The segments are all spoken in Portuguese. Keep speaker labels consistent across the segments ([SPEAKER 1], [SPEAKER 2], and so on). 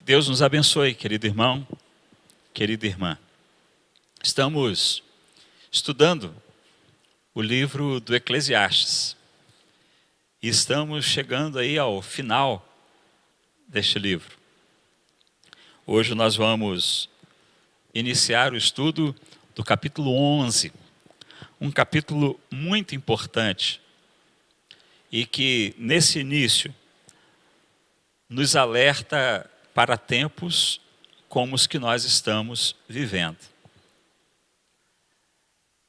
[SPEAKER 1] Deus nos abençoe, querido irmão, querida irmã. Estamos estudando o livro do Eclesiastes e estamos chegando aí ao final deste livro. Hoje nós vamos iniciar o estudo do capítulo 11, um capítulo muito importante e que nesse início nos alerta para tempos como os que nós estamos vivendo.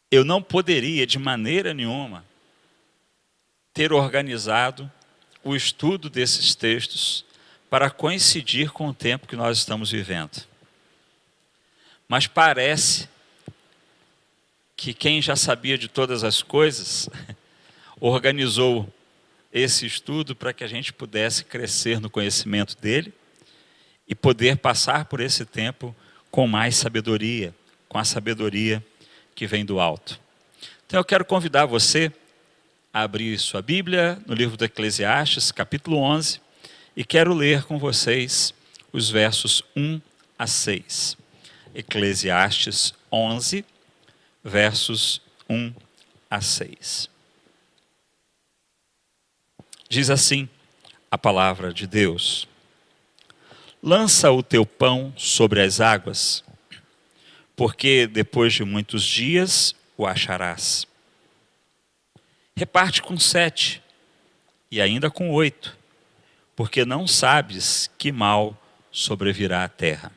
[SPEAKER 1] Eu não poderia, de maneira nenhuma, ter organizado o estudo desses textos para coincidir com o tempo que nós estamos vivendo. Mas parece que quem já sabia de todas as coisas organizou esse estudo para que a gente pudesse crescer no conhecimento dele e poder passar por esse tempo com mais sabedoria, com a sabedoria que vem do alto. Então eu quero convidar você a abrir sua Bíblia no livro do Eclesiastes, capítulo 11, e quero ler com vocês os versos 1 a 6. Eclesiastes 11, versos 1 a 6. Diz assim a palavra de Deus: lança o teu pão sobre as águas, porque depois de muitos dias o acharás. Reparte com 7, e ainda com 8, porque não sabes que mal sobrevirá à terra.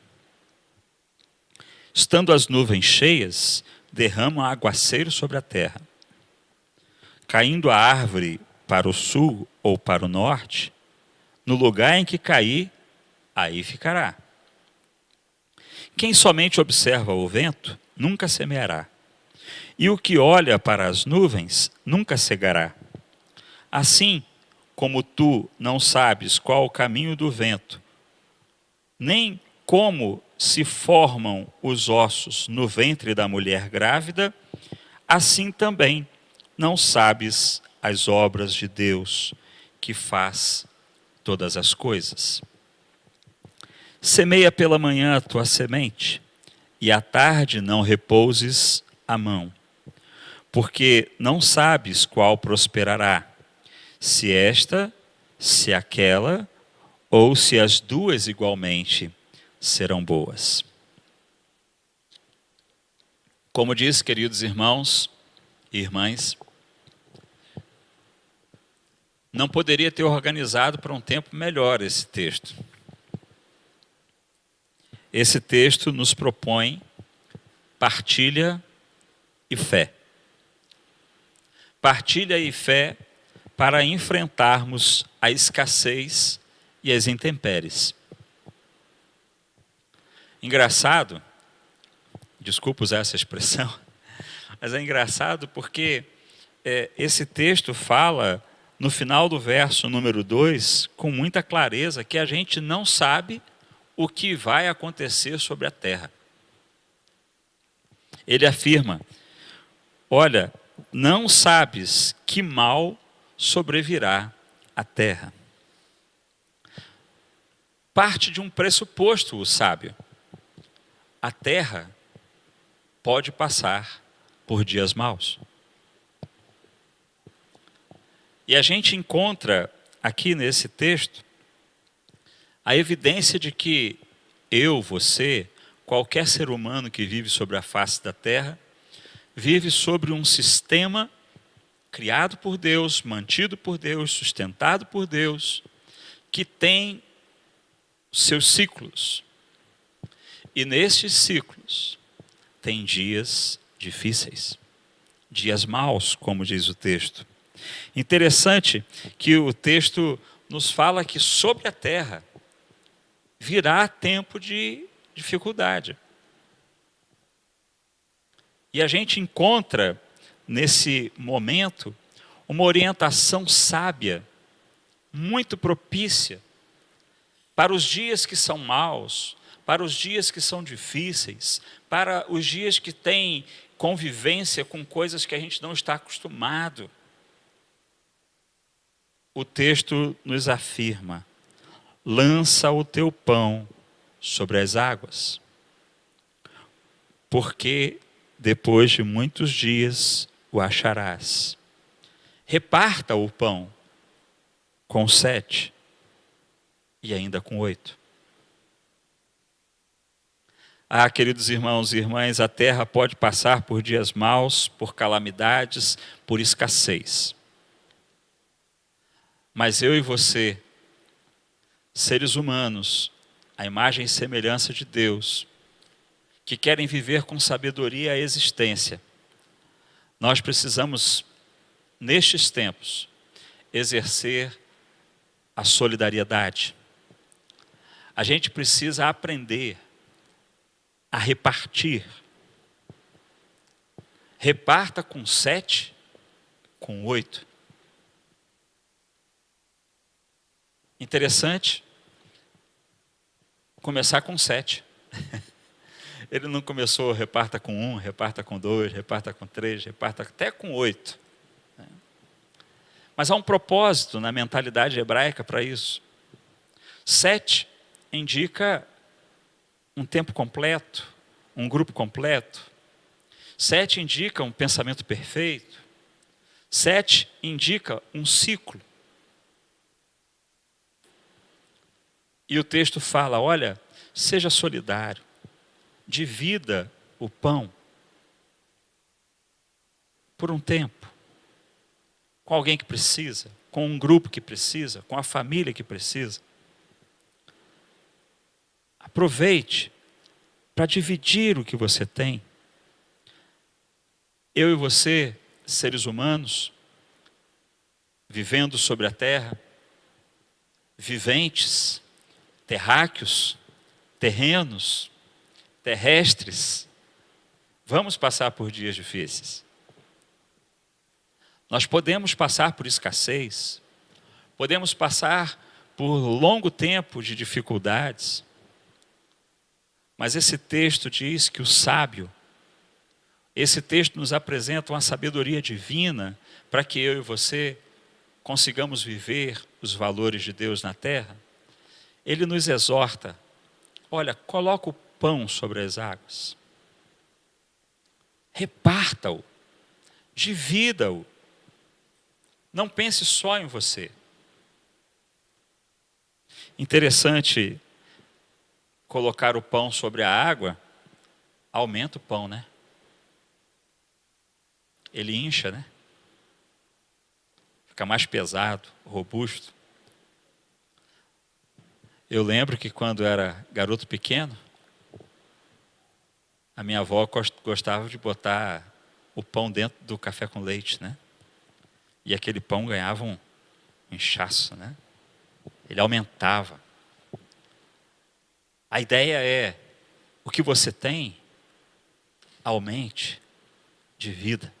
[SPEAKER 1] Estando as nuvens cheias, derramam aguaceiro sobre a terra. Caindo a árvore para o sul ou para o norte, no lugar em que cair, aí ficará. Quem somente observa o vento, nunca semeará. E o que olha para as nuvens, nunca cegará. Assim como tu não sabes qual o caminho do vento, nem como se formam os ossos no ventre da mulher grávida, assim também não sabes as obras de Deus, que faz todas as coisas. Semeia pela manhã a tua semente, e à tarde não repouses a mão, porque não sabes qual prosperará, se esta, se aquela, ou se as duas igualmente serão boas. Como diz, queridos irmãos e irmãs, não poderia ter organizado para um tempo melhor esse texto. Esse texto nos propõe partilha e fé. Partilha e fé para enfrentarmos a escassez e as intempéries. Engraçado, desculpa usar essa expressão, mas é engraçado porque esse texto fala, no final do verso número 2, com muita clareza, que a gente não sabe o que vai acontecer sobre a terra. Ele afirma: olha, não sabes que mal sobrevirá à terra. Parte de um pressuposto o sábio: a terra pode passar por dias maus. E a gente encontra aqui nesse texto a evidência de que eu, você, qualquer ser humano que vive sobre a face da terra, vive sobre um sistema criado por Deus, mantido por Deus, sustentado por Deus, que tem seus ciclos. E nesses ciclos tem dias difíceis, dias maus, como diz o texto. Interessante que o texto nos fala que sobre a terra virá tempo de dificuldade. E a gente encontra nesse momento uma orientação sábia, muito propícia para os dias que são maus, para os dias que são difíceis, para os dias que têm convivência com coisas que a gente não está acostumado. O texto nos afirma: lança o teu pão sobre as águas. Porque depois de muitos dias o acharás. Reparta o pão com 7 e ainda com 8. Ah, queridos irmãos e irmãs, a terra pode passar por dias maus, por calamidades, por escassez. Mas eu e você, seres humanos, a imagem e semelhança de Deus, que querem viver com sabedoria a existência, nós precisamos, nestes tempos, exercer a solidariedade. A gente precisa aprender a repartir. Reparta com 7, com 8. Interessante começar com 7. Ele não começou reparta com 1, reparta com 2, reparta com 3, reparta até com 8. Mas há um propósito na mentalidade hebraica para isso. 7 indica um tempo completo, um grupo completo. 7 indica um pensamento perfeito. 7 indica um ciclo. E o texto fala, olha, seja solidário, divida o pão por um tempo, com alguém que precisa, com um grupo que precisa, com a família que precisa. Aproveite para dividir o que você tem. Eu e você, seres humanos, vivendo sobre a terra, viventes, terráqueos, terrenos, terrestres, vamos passar por dias difíceis. Nós podemos passar por escassez, podemos passar por longo tempo de dificuldades, mas esse texto diz que o sábio, esse texto nos apresenta uma sabedoria divina para que eu e você consigamos viver os valores de Deus na terra. Ele nos exorta, olha, coloca o pão sobre as águas, reparta-o, divida-o, não pense só em você. Interessante, colocar o pão sobre a água, aumenta o pão, né? Ele incha, né? Fica mais pesado, robusto. Eu lembro que quando era garoto pequeno, a minha avó gostava de botar o pão dentro do café com leite, né? E aquele pão ganhava um inchaço, né? Ele aumentava. A ideia é, o que você tem, aumente de vida.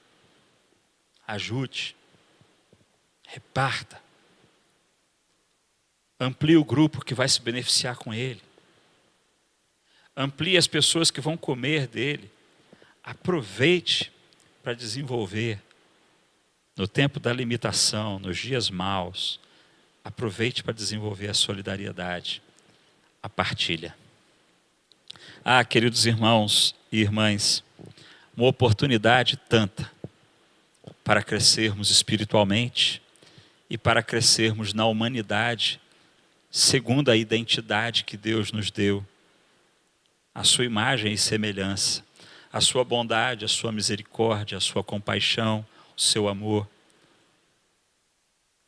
[SPEAKER 1] Ajude. Reparta. Amplie o grupo que vai se beneficiar com ele. Amplie as pessoas que vão comer dele. Aproveite para desenvolver. No tempo da limitação, nos dias maus, aproveite para desenvolver a solidariedade, a partilha. Ah, queridos irmãos e irmãs, uma oportunidade tanta para crescermos espiritualmente e para crescermos na humanidade, segundo a identidade que Deus nos deu, a sua imagem e semelhança, a sua bondade, a sua misericórdia, a sua compaixão, o seu amor.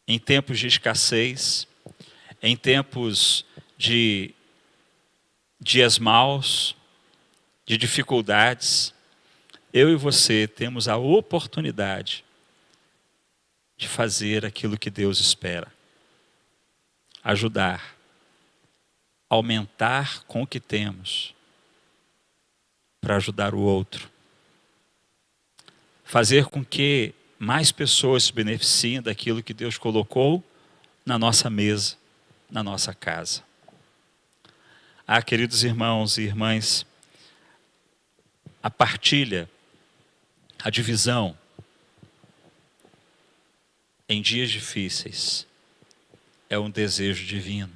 [SPEAKER 1] Em tempos de escassez, em tempos de dias maus, de dificuldades, eu e você temos a oportunidade de fazer aquilo que Deus espera. Ajudar, aumentar com o que temos, para ajudar o outro. Fazer com que mais pessoas se beneficiem daquilo que Deus colocou na nossa mesa, na nossa casa. Ah, queridos irmãos e irmãs, a partilha, a divisão em dias difíceis é um desejo divino.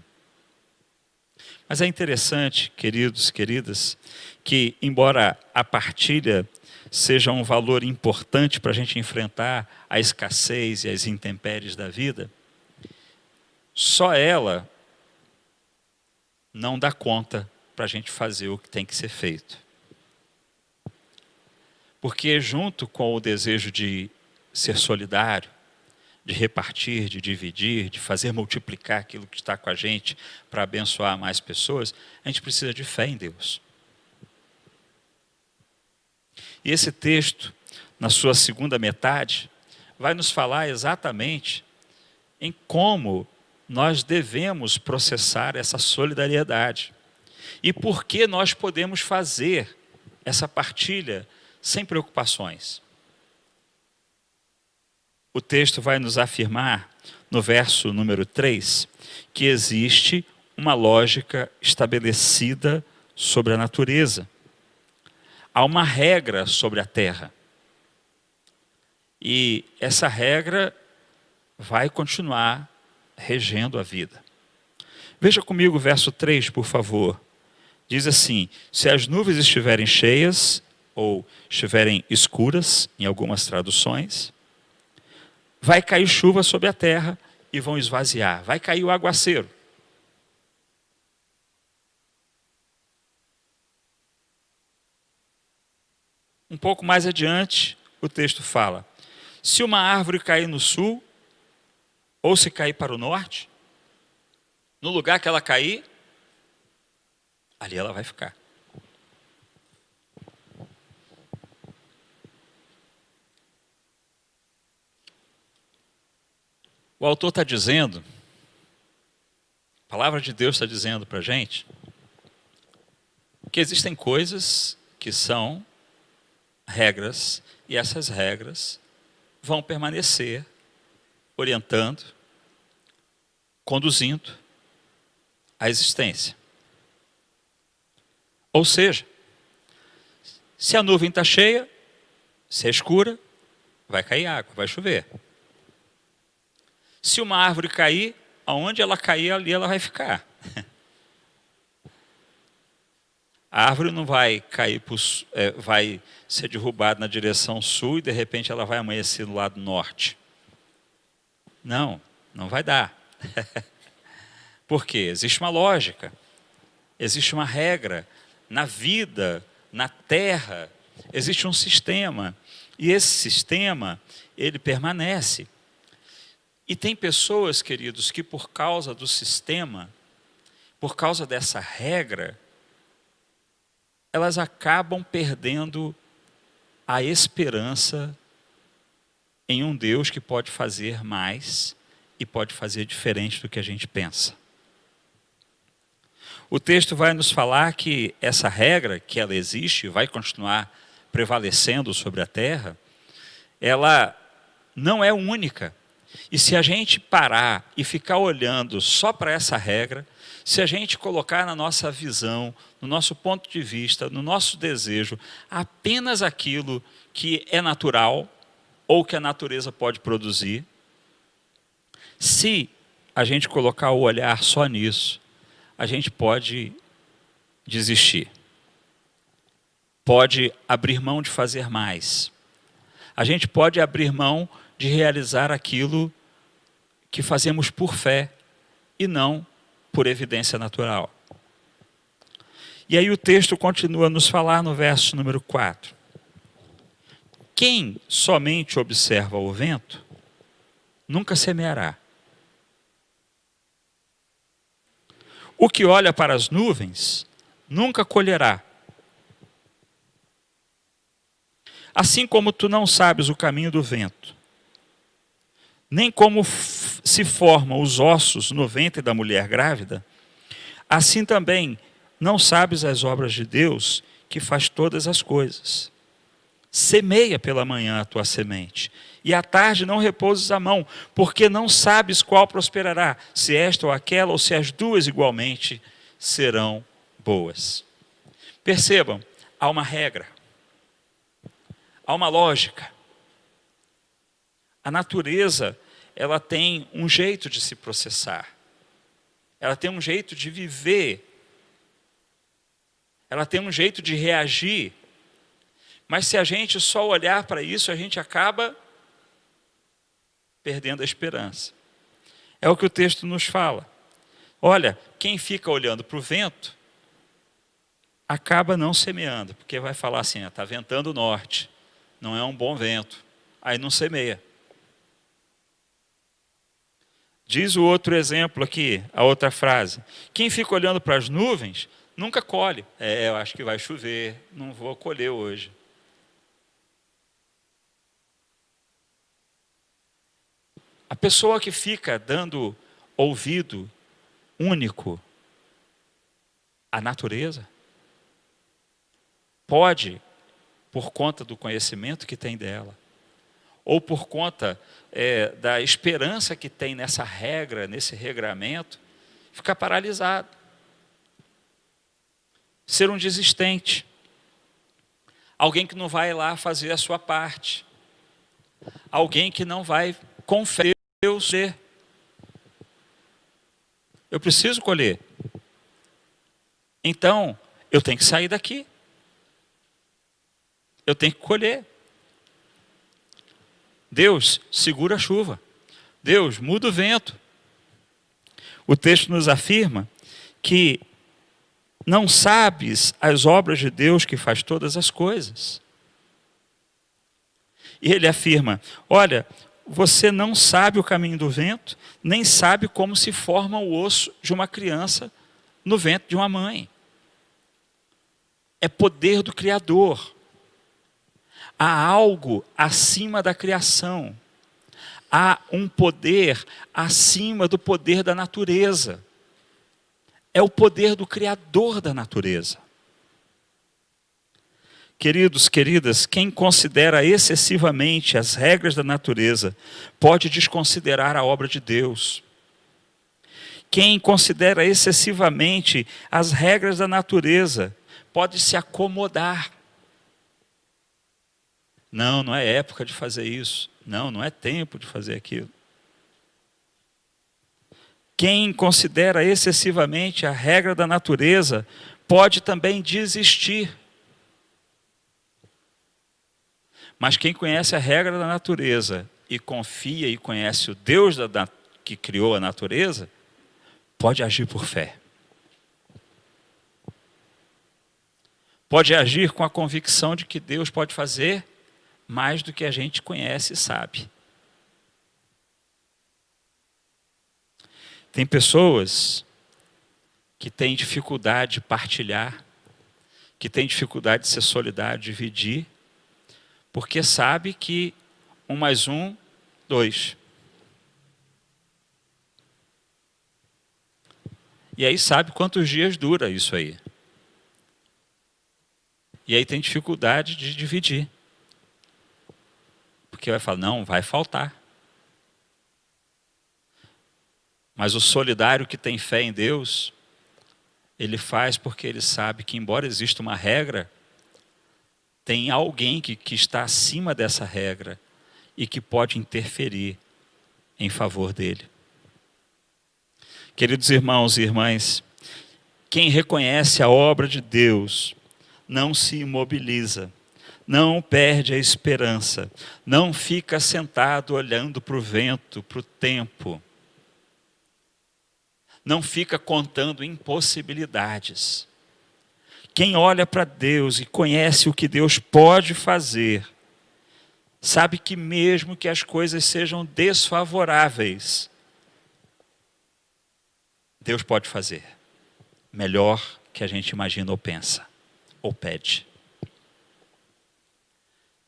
[SPEAKER 1] Mas é interessante, queridos, queridas, que embora a partilha seja um valor importante para a gente enfrentar a escassez e as intempéries da vida, só ela não dá conta para a gente fazer o que tem que ser feito. Porque junto com o desejo de ser solidário, de repartir, de dividir, de fazer multiplicar aquilo que está com a gente para abençoar mais pessoas, a gente precisa de fé em Deus. E esse texto, na sua segunda metade, vai nos falar exatamente em como nós devemos processar essa solidariedade e por que nós podemos fazer essa partilha sem preocupações. O texto vai nos afirmar, no verso número 3, que existe uma lógica estabelecida sobre a natureza. Há uma regra sobre a terra. E essa regra vai continuar regendo a vida. Veja comigo o verso 3, por favor. Diz assim: se as nuvens estiverem cheias, ou estiverem escuras, em algumas traduções, vai cair chuva sobre a terra e vão esvaziar. Vai cair o aguaceiro. Um pouco mais adiante, o texto fala: se uma árvore cair no sul, ou se cair para o norte, no lugar que ela cair, ali ela vai ficar. O autor está dizendo, a palavra de Deus está dizendo para a gente, que existem coisas que são regras, e essas regras vão permanecer orientando, conduzindo a existência. Ou seja, se a nuvem está cheia, se é escura, vai cair água, vai chover. Se uma árvore cair, aonde ela cair, ali ela vai ficar. A árvore não vai cair, vai ser derrubada na direção sul e de repente ela vai amanhecer no lado norte. Não, não vai dar. Por quê? Existe uma lógica, existe uma regra. Na vida, na terra, existe um sistema. E esse sistema, ele permanece. E tem pessoas, queridos, que por causa do sistema, por causa dessa regra, elas acabam perdendo a esperança em um Deus que pode fazer mais e pode fazer diferente do que a gente pensa. O texto vai nos falar que essa regra, que ela existe e vai continuar prevalecendo sobre a terra, ela não é única. E se a gente parar e ficar olhando só para essa regra, se a gente colocar na nossa visão, no nosso ponto de vista, no nosso desejo, apenas aquilo que é natural ou que a natureza pode produzir, se a gente colocar o olhar só nisso, a gente pode desistir. Pode abrir mão de fazer mais. A gente pode abrir mão de realizar aquilo que fazemos por fé e não por evidência natural. E aí o texto continua a nos falar no verso número 4. Quem somente observa o vento, nunca semeará. O que olha para as nuvens, nunca colherá. Assim como tu não sabes o caminho do vento, nem como se formam os ossos no ventre da mulher grávida, assim também não sabes as obras de Deus, que faz todas as coisas. Semeia pela manhã a tua semente, e à tarde não repouses a mão, porque não sabes qual prosperará, se esta ou aquela, ou se as duas igualmente serão boas. Percebam, há uma regra, há uma lógica. A natureza, ela tem um jeito de se processar. Ela tem um jeito de viver ela tem um jeito de reagir, mas se a gente só olhar para isso, a gente acaba perdendo a esperança. É o que o texto nos fala. Olha, quem fica olhando para o vento, acaba não semeando, porque vai falar assim, está ventando norte, não é um bom vento, aí não semeia. Diz o outro exemplo aqui, a outra frase, quem fica olhando para as nuvens, nunca colhe. Eu acho que vai chover, não vou colher hoje. A pessoa que fica dando ouvido único à natureza, pode, por conta do conhecimento que tem dela, ou por conta da esperança que tem nessa regra, nesse regramento, ficar paralisado. Ser um desistente. Alguém que não vai lá fazer a sua parte. Alguém que não vai confiar em Deus. Eu preciso colher. Então, eu tenho que sair daqui. Eu tenho que colher. Deus, segura a chuva. Deus, muda o vento. O texto nos afirma que não sabes as obras de Deus que faz todas as coisas. E ele afirma, olha, você não sabe o caminho do vento, nem sabe como se forma o osso de uma criança no ventre de uma mãe. É poder do Criador. Há algo acima da criação. Há um poder acima do poder da natureza. É o poder do Criador da natureza. Queridos, queridas, quem considera excessivamente as regras da natureza pode desconsiderar a obra de Deus. Quem considera excessivamente as regras da natureza pode se acomodar. Não, não é época de fazer isso. Não, não é tempo de fazer aquilo. Quem considera excessivamente a regra da natureza pode também desistir. Mas quem conhece a regra da natureza e confia e conhece o Deus que criou a natureza, pode agir por fé. Pode agir com a convicção de que Deus pode fazer mais do que a gente conhece e sabe. Tem pessoas que têm dificuldade de partilhar, que têm dificuldade de ser solidário, dividir, porque sabe que 1 mais 1, 2. E aí sabe quantos dias dura isso aí. E aí tem dificuldade de dividir. Porque vai falar, não, vai faltar. Mas o solidário que tem fé em Deus, ele faz porque ele sabe que, embora exista uma regra, tem alguém que está acima dessa regra e que pode interferir em favor dele. Queridos irmãos e irmãs, quem reconhece a obra de Deus não se imobiliza, não perde a esperança, não fica sentado olhando para o vento, para o tempo, não fica contando impossibilidades. Quem olha para Deus e conhece o que Deus pode fazer, sabe que mesmo que as coisas sejam desfavoráveis, Deus pode fazer melhor que a gente imagina ou pensa, ou pede.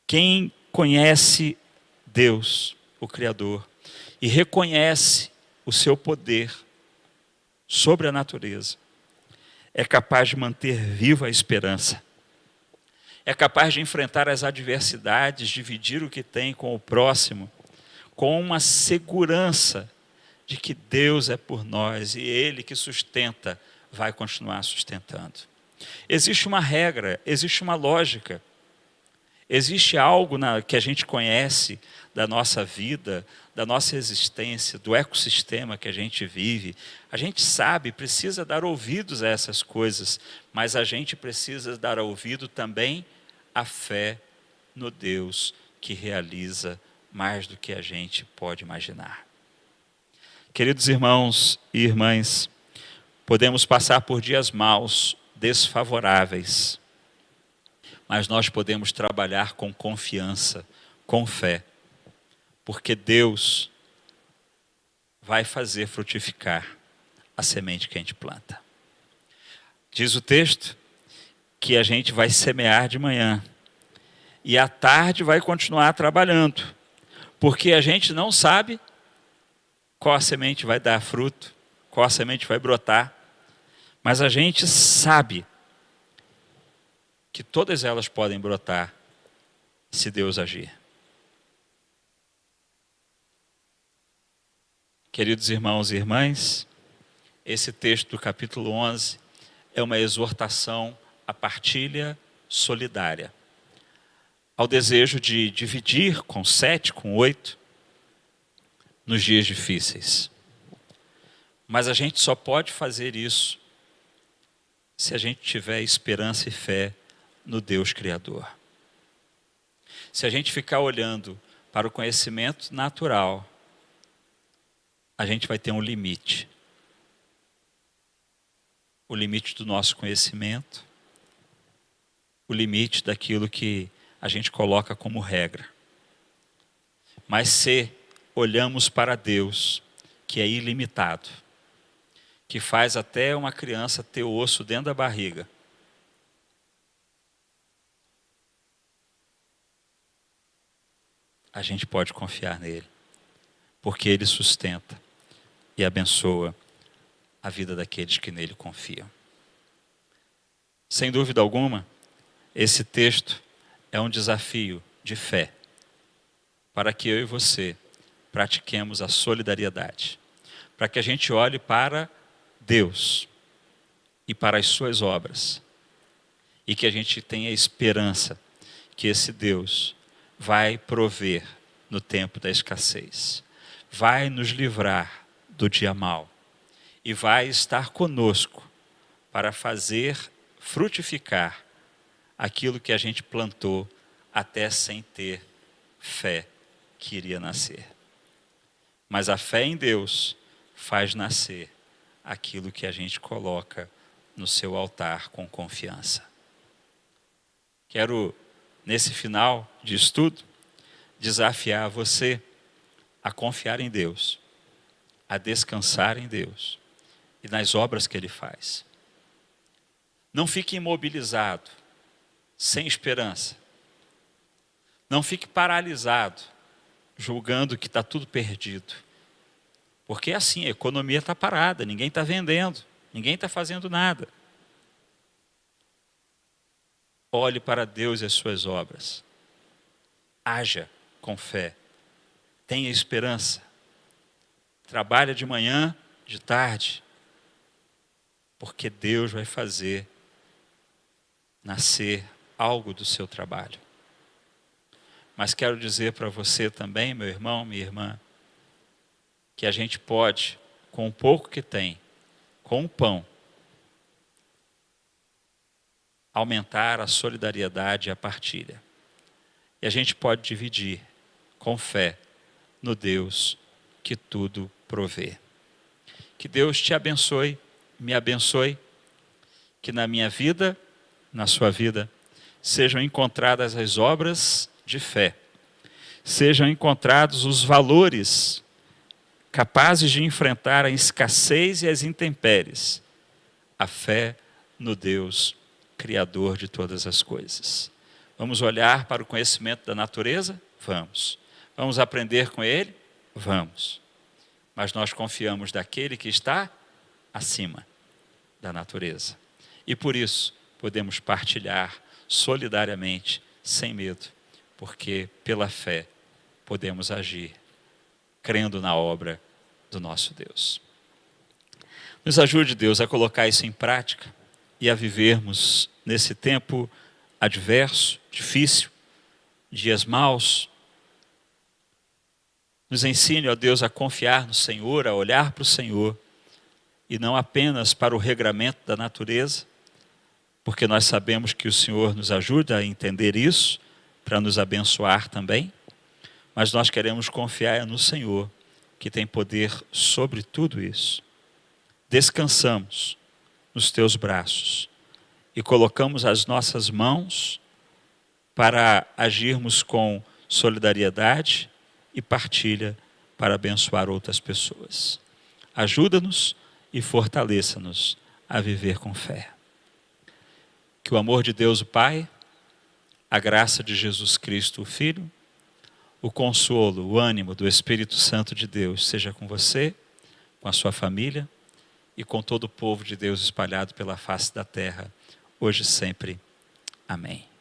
[SPEAKER 1] Quem conhece Deus, o Criador, e reconhece o seu poder sobre a natureza, é capaz de manter viva a esperança. É capaz de enfrentar as adversidades, dividir o que tem com o próximo, com uma segurança de que Deus é por nós e Ele que sustenta, vai continuar sustentando. Existe uma regra, existe uma lógica, Existe algo que a gente conhece da nossa vida, da nossa existência, do ecossistema que a gente vive. A gente sabe, precisa dar ouvidos a essas coisas, mas a gente precisa dar ouvido também à fé no Deus que realiza mais do que a gente pode imaginar. Queridos irmãos e irmãs, podemos passar por dias maus, desfavoráveis, mas nós podemos trabalhar com confiança, com fé, porque Deus vai fazer frutificar a semente que a gente planta. Diz o texto que a gente vai semear de manhã e à tarde vai continuar trabalhando, porque a gente não sabe qual a semente vai dar fruto, qual a semente vai brotar, mas a gente sabe que todas elas podem brotar se Deus agir. Queridos irmãos e irmãs, esse texto do capítulo 11 é uma exortação à partilha solidária, ao desejo de dividir com 7, com 8, nos dias difíceis. Mas a gente só pode fazer isso se a gente tiver esperança e fé no Deus Criador. Se a gente ficar olhando para o conhecimento natural, a gente vai ter um limite. O limite do nosso conhecimento, o limite daquilo que a gente coloca como regra. Mas se olhamos para Deus, que é ilimitado, que faz até uma criança ter osso dentro da barriga, a gente pode confiar nele, porque ele sustenta e abençoa a vida daqueles que nele confiam. Sem dúvida alguma, esse texto é um desafio de fé para que eu e você pratiquemos a solidariedade, para que a gente olhe para Deus e para as suas obras e que a gente tenha esperança que esse Deus vai prover no tempo da escassez, vai nos livrar do dia mau e vai estar conosco para fazer frutificar aquilo que a gente plantou até sem ter fé que iria nascer. Mas a fé em Deus faz nascer aquilo que a gente coloca no seu altar com confiança. Quero, nesse final de estudo, desafiar você a confiar em Deus, a descansar em Deus e nas obras que Ele faz. Não fique imobilizado, sem esperança. Não fique paralisado, julgando que está tudo perdido. Porque é assim, a economia está parada, ninguém está vendendo, ninguém está fazendo nada. Olhe para Deus e as suas obras. Haja com fé. Tenha esperança. Trabalhe de manhã, de tarde. Porque Deus vai fazer nascer algo do seu trabalho. Mas quero dizer para você também, meu irmão, minha irmã, que a gente pode, com o pouco que tem, com o pão, aumentar a solidariedade e a partilha. E a gente pode dividir com fé no Deus que tudo provê. Que Deus te abençoe, me abençoe, que na minha vida, na sua vida, sejam encontradas as obras de fé, sejam encontrados os valores capazes de enfrentar a escassez e as intempéries, a fé no Deus Criador de todas as coisas. Vamos olhar para o conhecimento da natureza? Vamos. Vamos aprender com ele? Vamos. Mas nós confiamos daquele que está acima da natureza. E por isso podemos partilhar solidariamente, sem medo, porque pela fé podemos agir, crendo na obra do nosso Deus. Nos ajude, Deus, a colocar isso em prática e a vivermos nesse tempo adverso, difícil, dias maus. Nos ensine, ó Deus, a confiar no Senhor, a olhar para o Senhor, e não apenas para o regramento da natureza, porque nós sabemos que o Senhor nos ajuda a entender isso, para nos abençoar também, mas nós queremos confiar no Senhor, que tem poder sobre tudo isso. Descansamos nos teus braços e colocamos as nossas mãos para agirmos com solidariedade e partilha para abençoar outras pessoas. Ajuda-nos e fortaleça-nos a viver com fé. Que o amor de Deus o Pai, a graça de Jesus Cristo o Filho, o consolo, o ânimo do Espírito Santo de Deus seja com você, com a sua família e com todo o povo de Deus espalhado pela face da terra, hoje e sempre. Amém.